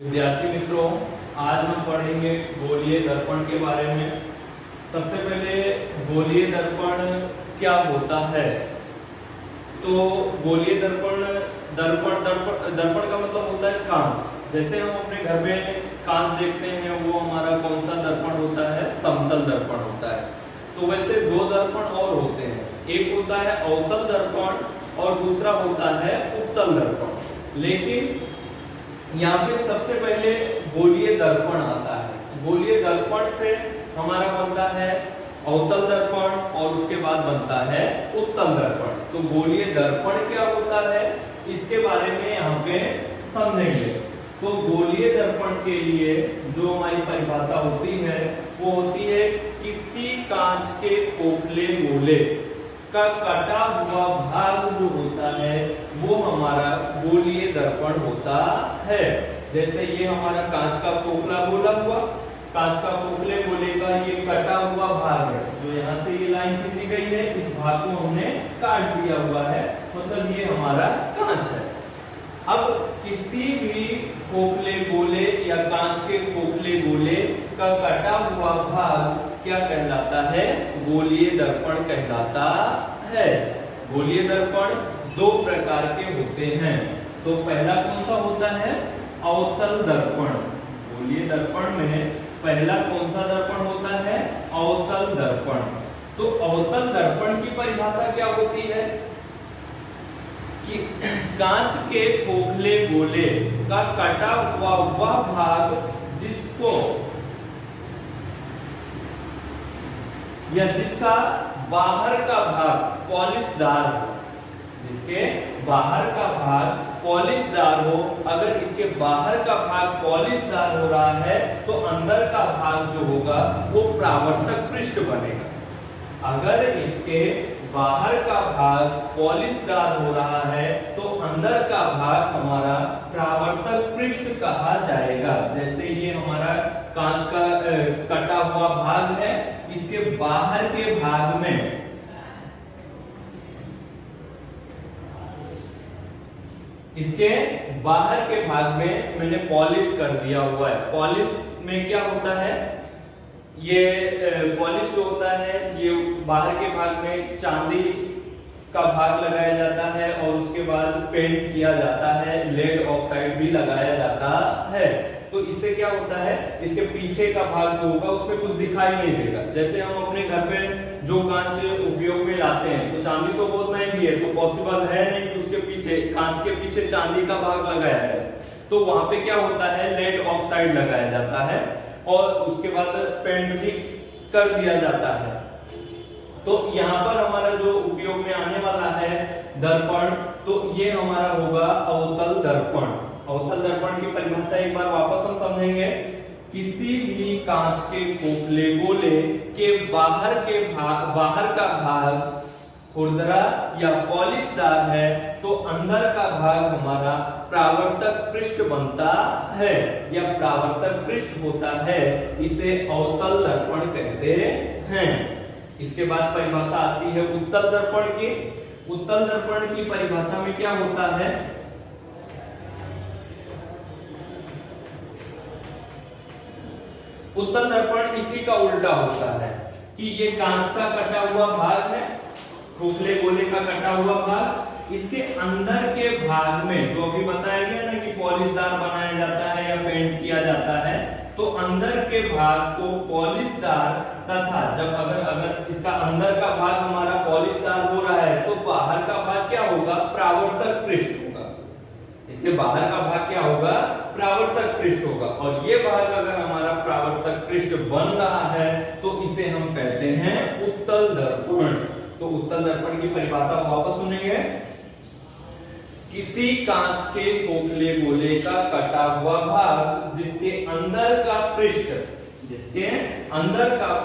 विद्यार्थी मित्रों, आज हम पढ़ेंगे गोलीय दर्पण के बारे में। सबसे पहले गोलीय दर्पण क्या होता है। तो गोलीय दर्पण दर्पण दर्पण दर्पण का मतलब होता है कांच। जैसे हम अपने घर में कांच देखते हैं, वो हमारा कौन सा दर्पण होता है? समतल दर्पण होता है। तो वैसे दो दर्पण और होते हैं, एक होता है अवतल दर्पण और दूसरा होता है उत्तल दर्पण। लेकिन यहाँ पे सबसे पहले गोलीय दर्पण आता है। गोलीय दर्पण से हमारा बनता है अवतल दर्पण और उसके बाद बनता है उत्तल दर्पण। तो गोलीय दर्पण क्या होता है, इसके बारे में यहाँ पे समझेंगे। तो गोलीय दर्पण के लिए जो हमारी परिभाषा होती है वो होती है किसी कांच के खोखले गोले का कटा हुआ भाग जो होता है वो हमारा गोलीय दर्पण होता है। जैसे ये हमारा कांच का खोखला गोला हुआ, कांच का खोखले गोले का ये कटा हुआ भाग है, जो यहाँ से ये लाइन खींची गई है, इस भाग को हमने काट दिया हुआ है, मतलब ये हमारा कांच है। अब किसी भी खोखले गोले या कांच के खोखले गोले का कटा हुआ भाग क्या कहलाता है? गोलीय दर्पण कहलाता है। गोलीय दर्पण दो प्रकार के होते हैं। तो पहला कौन सा होता है? अवतल दर्पण। गोलीय दर्पण में पहला कौन सा दर्पण होता है? अवतल दर्पण। तो अवतल दर्पण की परिभाषा क्या होती है कि कांच के खोखले गोले का कटा हुआ वह भाग जिसको या जिसका बाहर का भाग पॉलिशदार हो, जिसके बाहर का भाग पॉलिशदार हो। अगर इसके बाहर का भाग पॉलिशदार हो रहा है तो अंदर का भाग जो होगा वो परावर्तक पृष्ठ बनेगा। अगर इसके बाहर का भाग पॉलिशदार हो रहा है तो अंदर का भाग हमारा परावर्तक पृष्ठ कहा जाएगा। जैसे ये हमारा कांच का कटा हुआ भाग है, इसके बाहर के भाग में मैंने पॉलिश कर दिया हुआ है। पॉलिश में क्या होता है? ये पॉलिश जो होता है ये बाहर के भाग में चांदी का भाग लगाया जाता है और उसके बाद पेंट किया जाता है, लेड ऑक्साइड भी लगाया जाता है। तो इससे क्या होता है, इसके पीछे का भाग जो होगा उसमें कुछ दिखाई नहीं देगा। जैसे हम अपने घर पे जो कांच उपयोग में लाते हैं, तो चांदी तो बहुत महंगी है, तो पॉसिबल है नहीं कि उसके पीछे कांच के पीछे चांदी का भाग लगाया है। तो वहां पे क्या होता है, लेड ऑक्साइड लगाया जाता है और उसके बाद पेंट भी कर दिया जाता है। तो यहाँ पर हमारा जो उपयोग में आने वाला है दर्पण, तो ये हमारा होगा अवतल दर्पण। अवतल दर्पण की परिभाषा एक बार वापस हम समझेंगे। किसी भी कांच के खोखले गोले के बाहर का भाग खुरदरा या पॉलिशदार है तो अंदर का भाग हमारा परावर्तक पृष्ठ बनता है या परावर्तक पृष्ठ होता है। इसे अवतल दर्पण कहते हैं। इसके बाद परिभाषा आती है उत्तल दर्पण की। उत्तल दर्पण की परिभाषा में क्या होता है? उत्तल दर्पण इसी का उल्टा होता है कि ये कांच का कटा हुआ भाग है, खोखले गोले का कटा हुआ भाग, इसके अंदर के भाग में जो अभी बताया गया ना कि पॉलिशदार बनाया जाता है या पेंट किया जाता है, तो अंदर के भाग को पॉलिशदार तथा जब अगर इसका अंदर का भाग हमारा पॉलिशदार हो रहा है तो बाहर का भाग क्या होगा? परावर्तक पृष्ठ होगा। इसके बाहर का भाग क्या होगा? परावर्तक पृष्ठ होगा। और ये भाग अगर हमारा परावर्तक पृष्ठ बन रहा है तो इसे हम कहते हैं उत्तल दर्पण। तो उत्तल दर्पण की परिभाषा वापस सुनेंगे। किसी कांच के खोखले गोले का कटा हुआ भाग जिसके अंदर का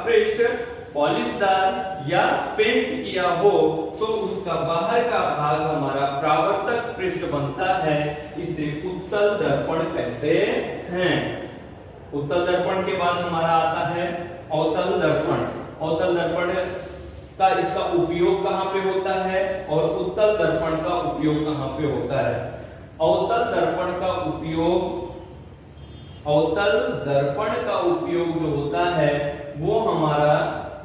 पृष्ठ पॉलिशदार या पेंट किया हो तो उसका बाहर का भाग हमारा परावर्तक पृष्ठ बनता है। इसे उत्तल दर्पण कहते हैं। उत्तल दर्पण के बाद हमारा आता है अवतल दर्पण। अवतल दर्पण का इसका उपयोग कहां पे होता है और उत्तल दर्पण का उपयोग कहां पे होता है? अवतल दर्पण का उपयोग अवतल दर्पण का उपयोग जो होता है वो हमारा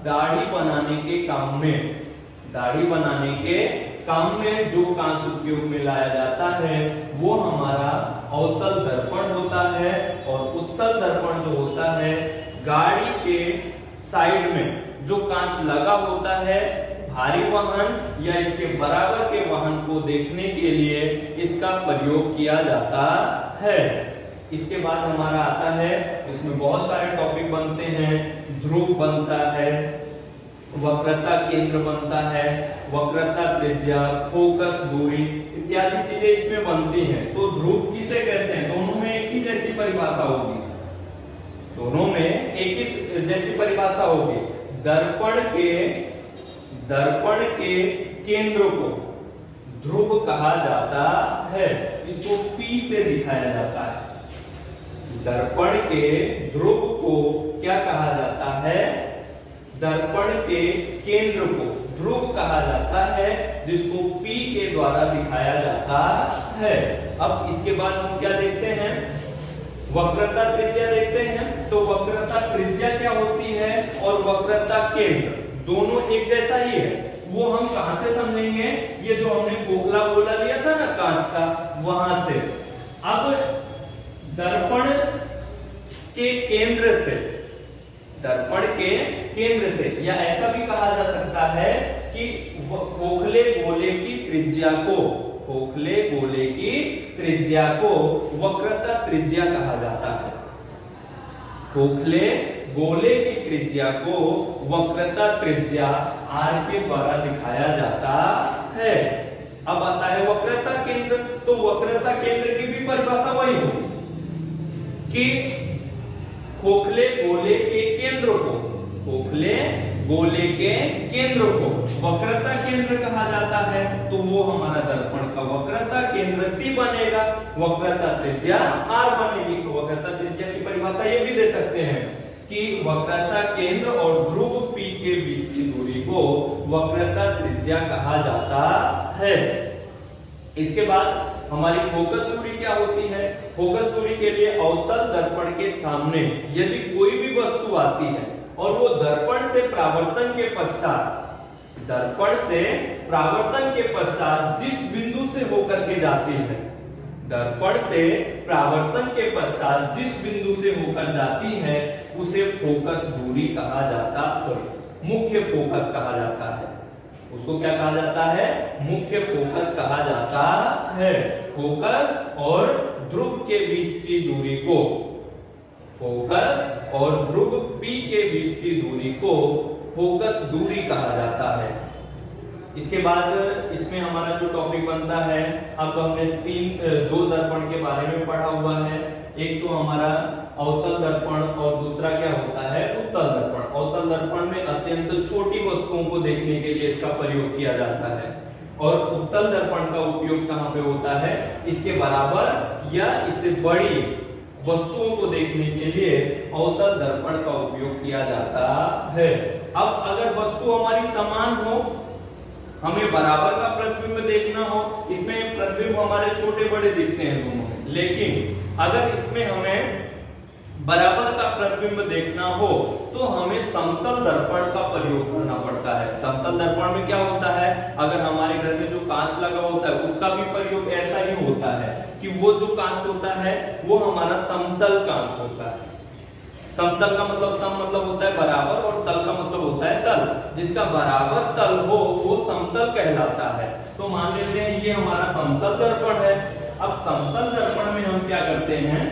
दाढ़ी बनाने के काम में जो कांच उपयोग में लाया जाता है वो हमारा अवतल दर्पण होता है। और उत्तल दर्पण जो होता है गाड़ी के साइड में जो कांच लगा होता है भारी वाहन या इसके बराबर के वाहन को देखने के लिए इसका प्रयोग किया जाता है। इसके बाद हमारा आता है, इसमें बहुत सारे टॉपिक बनते हैं। ध्रुव बनता है, वक्रता केंद्र बनता है, वक्रता त्रिज्या, फोकस दूरी इत्यादि चीजें इसमें बनती हैं। तो ध्रुव किसे कहते हैं? दोनों में एक ही जैसी परिभाषा होगी, दोनों में एक ही जैसी परिभाषा होगी। दर्पण के केंद्र को ध्रुव कहा जाता है, इसको P से दिखाया जाता है। दर्पण के ध्रुव को क्या कहा जाता है? दर्पण के केंद्र को ध्रुव कहा जाता है, जिसको P के द्वारा दिखाया जाता है। अब इसके बाद हम क्या देखते हैं? वक्रता त्रिज्या देखते हैं। तो वक्रता त्रिज्या क्या होती है और वक्रता केंद्र दोनों एक जैसा ही है। वो हम कहां से समझेंगे? ये जो हमने खोखला गोला लिया था ना कांच का, वहां से। अब दर्पण के केंद्र से या ऐसा भी कहा जा सकता है कि खोखले गोले की त्रिज्या को वक्रता त्रिज्या कहा जाता है। खोखले गोले की त्रिज्या को वक्रता त्रिज्या R के द्वारा दिखाया जाता है। अब आता है वक्रता केंद्र। तो वक्रता केंद्र की भी परिभाषा वही होगी कि खोखले गोले के केंद्र को वक्रता केंद्र कहा जाता है। तो वो हमारा दर्पण का वक्रता केंद्र C बनेगा, वक्रता त्रिज्या R बनेगी। तो वक्रता त्रिज्या की परिभाषा ये भी दे सकते हैं कि वक्रता केंद्र और ध्रुव P के बीच की दूरी को वक्रता त्रिज्या कहा जाता है। इसके बाद हमारी फोकस दूरी क्या होती है? फोकस दूरी के लिए अवतल दर्पण के सामने यदि कोई भी वस्तु आती है और वो दर्पण से परावर्तन के पश्चात जिस बिंदु से होकर के जाती है, दर्पण से परावर्तन के पश्चात जिस बिंदु से होकर जाती है उसे फोकस दूरी कहा जाता, मुख्य फोकस कहा जाता है। उसको क्या कहा जाता है? मुख्य फोकस कहा जाता है। फोकस और ध्रुव के बीच की दूरी को, फोकस और ध्रुव P के बीच की दूरी को फोकस दूरी कहा जाता है। इसके बाद इसमें हमारा जो टॉपिक बनता है, अब हमने दो दर्पण के बारे में पढ़ा हुआ है। एक तो हमारा अवतल दर्पण और दूसरा क्या होता है? उत्तल दर्पण। अवतल दर्पण में अत्यंत छोटी वस्तुओं को देखने के लिए इसका प्रयोग किया जाता है और उत्तल दर्पण का उपयोग कहां पे होता है? इसके बराबर या इससे बड़ी वस्तुओं को देखने के लिए अवतल दर्पण का उपयोग किया जाता है। अब अगर वस्तु हमारी समान हो, हमें बराबर का प्रतिबिंब देखना हो, इसमें प्रतिबिंब हमारे छोटे बड़े दिखते हैं दोनों में, लेकिन अगर इसमें हमें बराबर का प्रतिबिंब देखना हो तो हमें समतल दर्पण का प्रयोग करना पड़ता है। समतल दर्पण में क्या होता है? अगर हमारे घर में जो कांच लगा होता है उसका भी प्रयोग ऐसा ही होता है कि वो जो कांच होता है वो हमारा समतल कांच होता है। समतल का मतलब सम मतलब होता है बराबर और तल का मतलब होता है तल। जिसका बराबर तल हो वो समतल कहलाता है। तो मान लेते हैं ये हमारा समतल दर्पण है। अब समतल दर्पण में हम क्या करते हैं?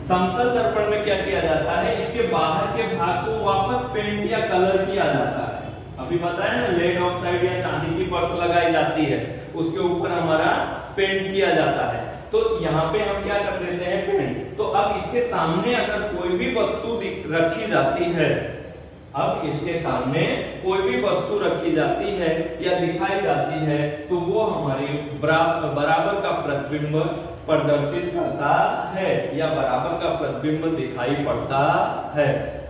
समतल दर्पण में क्या किया जाता है? इसके बाहर के भाग को वापस पेंट या कलर किया जाता है। अभी बताया ना, लेड ऑक्साइड या चांदी की परत लगाई जाती है, उसके ऊपर हमारा पेंट किया जाता है। तो यहाँ पे हम क्या कर देते हैं? पेंट। तो अब इसके सामने अगर कोई भी वस्तु रखी जाती है, अब इसके सामने कोई भी वस्तु रखी जाती है या दिखाई जाती है तो वो हमारे बराबर का प्रतिबिंब प्रदर्शित करता है या बराबर का प्रतिबिंब दिखाई पड़ता है।